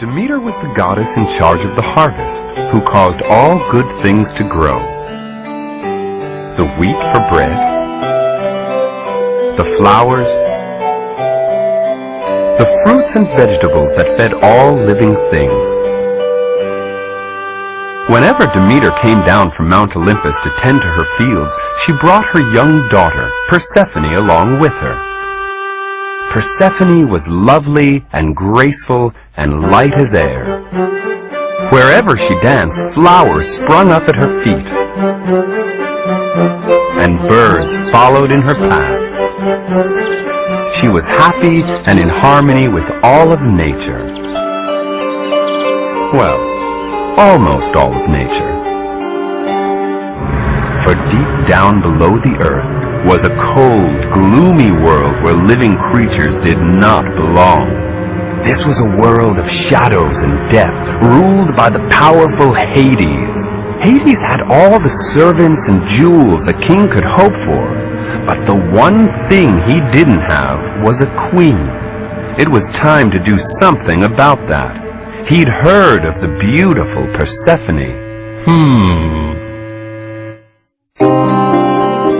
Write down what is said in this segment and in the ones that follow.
Demeter was the goddess in charge of the harvest, who caused all good things to grow. The wheat for bread, the flowers, the fruits and vegetables that fed all living things. Whenever Demeter came down from Mount Olympus to tend to her fields, she brought her young daughter, Persephone, along with her. Persephone was lovely and graceful and light as air. Wherever she danced, flowers sprung up at her feet, and birds followed in her path. She was happy and in harmony with all of nature. Well, almost all of nature. For deep down below the earth was a cold, gloomy world where living creatures did not belong. This was a world of shadows and death, ruled by the powerful Hades. Hades had all the servants and jewels a king could hope for, but the one thing he didn't have was a queen. It was time to do something about that. He'd heard of the beautiful Persephone.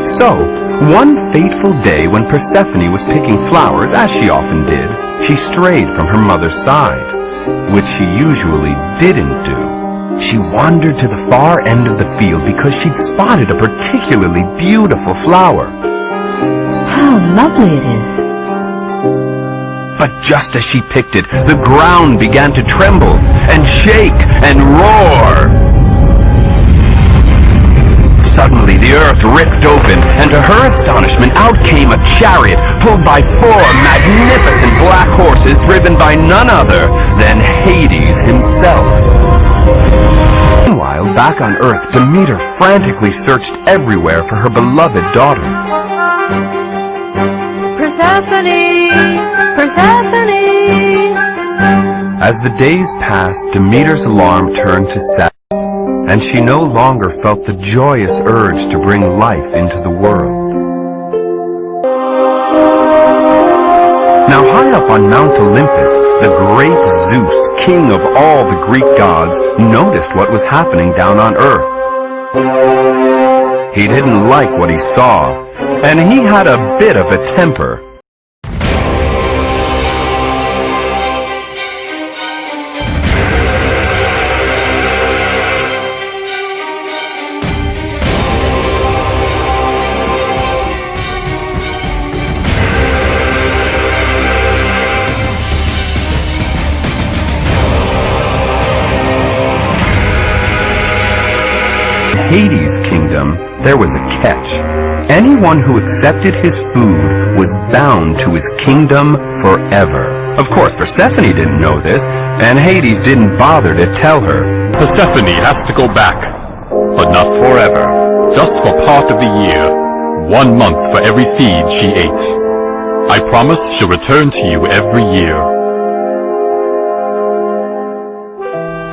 So, one fateful day when Persephone was picking flowers, as she often did, she strayed from her mother's side, which she usually didn't do. She wandered to the far end of the field because she'd spotted a particularly beautiful flower. How lovely it is! But just as she picked it, the ground began to tremble and shake and roar. Suddenly the earth ripped open, and to her astonishment, out came a chariot pulled by 4 magnificent black horses driven by none other than Hades himself. Meanwhile, back on Earth, Demeter frantically searched everywhere for her beloved daughter. Persephone! Persephone! As the days passed, Demeter's alarm turned to sadness, and she no longer felt the joyous urge to bring life into the world. Now high up on Mount Olympus, the great Zeus, king of all the Greek gods, noticed what was happening down on Earth. He didn't like what he saw, and he had a bit of a temper. Hades' kingdom, there was a catch. Anyone who accepted his food was bound to his kingdom forever. Of course, Persephone didn't know this, and Hades didn't bother to tell her. Persephone has to go back, but not forever. Just for part of the year. 1 month for every seed she ate. I promise she'll return to you every year.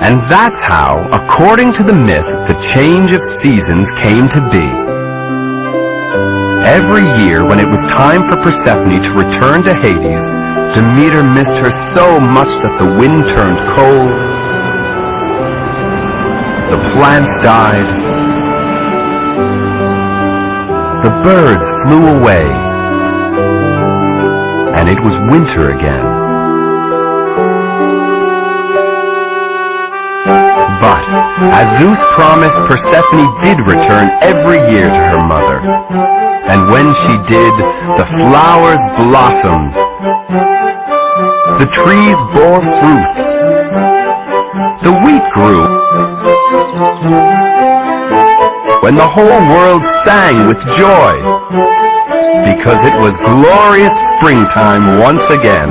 And that's how, according to the myth, the change of seasons came to be. Every year, when it was time for Persephone to return to Hades, Demeter missed her so much that the wind turned cold, the plants died, the birds flew away, and it was winter again. But, as Zeus promised, Persephone did return every year to her mother. And when she did, the flowers blossomed. The trees bore fruit. The wheat grew. When the whole world sang with joy, because it was glorious springtime once again.